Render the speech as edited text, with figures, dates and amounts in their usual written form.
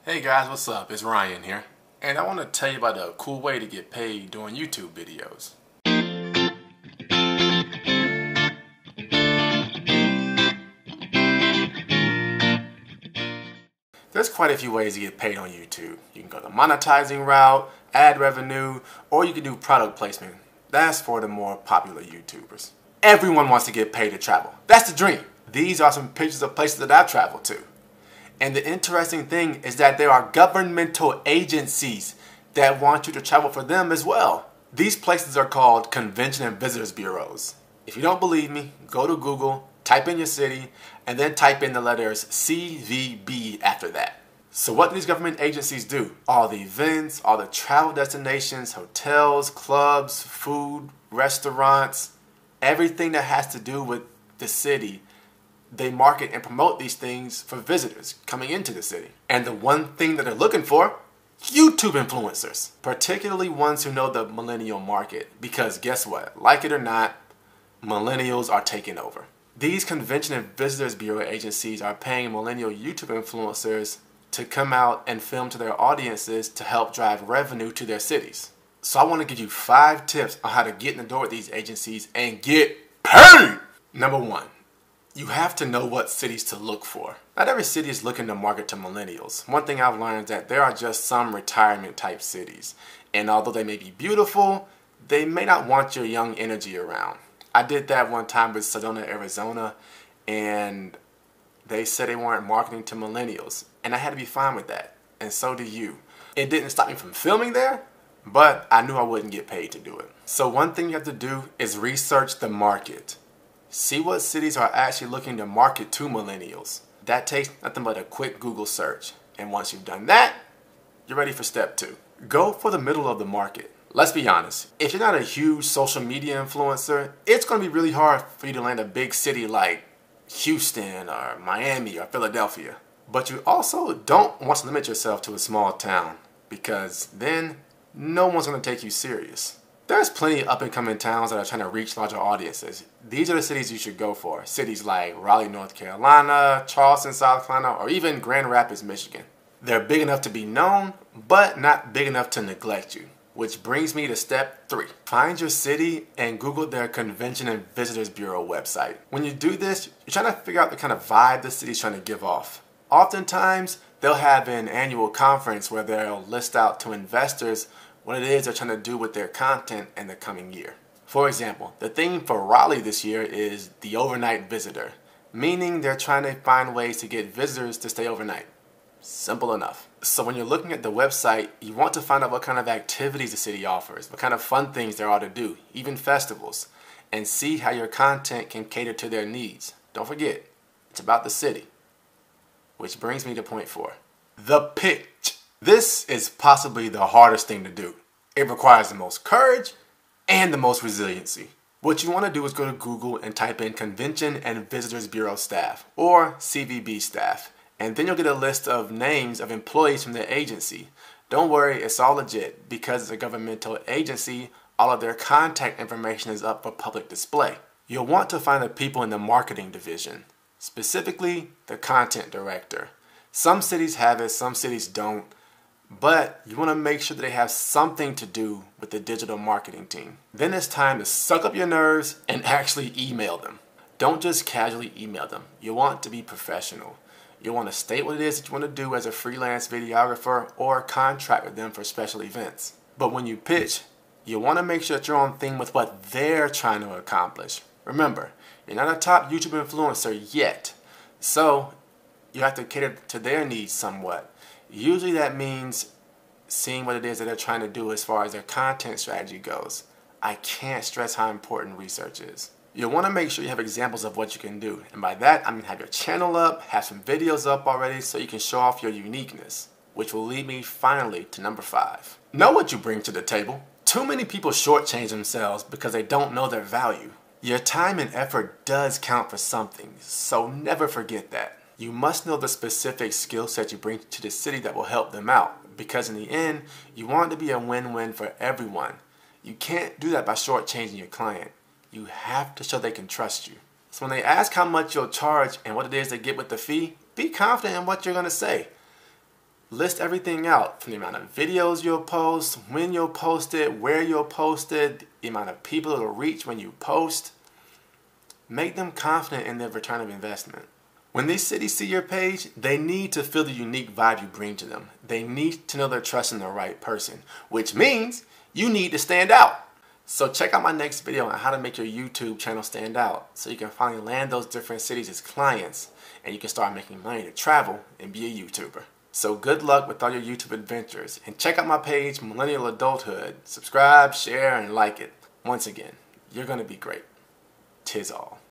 Hey guys, what's up? It's Ryan here, and I want to tell you about a cool way to get paid doing YouTube videos. There's quite a few ways to get paid on YouTube. You can go the monetizing route, ad revenue, or you can do product placement. That's for the more popular YouTubers. Everyone wants to get paid to travel. That's the dream. These are some pictures of places that I've traveled to. And the interesting thing is that there are governmental agencies that want you to travel for them as well. These places are called Convention and Visitors Bureaus. If you don't believe me, go to Google, type in your city, and then type in the letters CVB after that. So what do these government agencies do? All the events, all the travel destinations, hotels, clubs, food, restaurants, everything that has to do with the city, they market and promote these things for visitors coming into the city. And the one thing that they're looking for, YouTube influencers, particularly ones who know the millennial market. Because guess what? Like it or not, millennials are taking over. These Convention and Visitors Bureau agencies are paying millennial YouTube influencers to come out and film to their audiences to help drive revenue to their cities. So I want to give you 5 tips on how to get in the door with these agencies and get paid. Number 1. You have to know what cities to look for. Not every city is looking to market to millennials. One thing I've learned is that there are just some retirement type cities. And although they may be beautiful, they may not want your young energy around. I did that one time with Sedona, Arizona, and they said they weren't marketing to millennials. And I had to be fine with that. And so do you. It didn't stop me from filming there, but I knew I wouldn't get paid to do it. So one thing you have to do is research the market. See what cities are actually looking to market to millennials. That takes nothing but a quick Google search. And once you've done that, you're ready for step 2. Go for the middle of the market. Let's be honest, if you're not a huge social media influencer, it's going to be really hard for you to land a big city like Houston or Miami or Philadelphia. But you also don't want to limit yourself to a small town, because then no one's going to take you serious. There's plenty of up-and-coming towns that are trying to reach larger audiences. These are the cities you should go for. Cities like Raleigh, North Carolina, Charleston, South Carolina, or even Grand Rapids, Michigan. They're big enough to be known, but not big enough to neglect you. Which brings me to step 3. Find your city and Google their Convention and Visitors Bureau website. When you do this, you're trying to figure out the kind of vibe the city's trying to give off. Oftentimes, they'll have an annual conference where they'll list out to investors what it is they're trying to do with their content in the coming year. For example, the theme for Raleigh this year is the overnight visitor, meaning they're trying to find ways to get visitors to stay overnight. Simple enough. So when you're looking at the website, you want to find out what kind of activities the city offers, what kind of fun things there are to do, even festivals, and see how your content can cater to their needs. Don't forget, it's about the city. Which brings me to point 4. The pitch. This is possibly the hardest thing to do. It requires the most courage and the most resiliency. What you want to do is go to Google and type in Convention and Visitors Bureau staff, or CVB staff, and then you'll get a list of names of employees from the agency. Don't worry, it's all legit. Because it's a governmental agency, all of their contact information is up for public display. You'll want to find the people in the marketing division, specifically the content director. Some cities have it, some cities don't. But you want to make sure that they have something to do with the digital marketing team. Then it's time to suck up your nerves and actually email them. Don't just casually email them. You want to be professional. You want to state what it is that you want to do as a freelance videographer or contract with them for special events. But when you pitch, you want to make sure that you're on theme with what they're trying to accomplish. Remember, you're not a top YouTube influencer yet, so you have to cater to their needs somewhat. Usually that means seeing what it is that they're trying to do as far as their content strategy goes. I can't stress how important research is. You'll want to make sure you have examples of what you can do. And by that, I mean have your channel up, have some videos up already so you can show off your uniqueness. Which will lead me finally to number 5. Know what you bring to the table. Too many people shortchange themselves because they don't know their value. Your time and effort does count for something, so never forget that. You must know the specific skill set you bring to the city that will help them out, because in the end, you want it to be a win-win for everyone. You can't do that by shortchanging your client. You have to show they can trust you. So when they ask how much you'll charge and what it is they get with the fee, be confident in what you're going to say. List everything out, from the amount of videos you'll post, when you'll post it, where you'll post it, the amount of people it'll reach when you post. Make them confident in their return of investment. When these cities see your page, they need to feel the unique vibe you bring to them. They need to know they're trusting the right person, which means you need to stand out. So check out my next video on how to make your YouTube channel stand out so you can finally land those different cities as clients and you can start making money to travel and be a YouTuber. So good luck with all your YouTube adventures, and check out my page, Millennial Adulthood. Subscribe, share, and like it. Once again, you're going to be great. 'Tis all.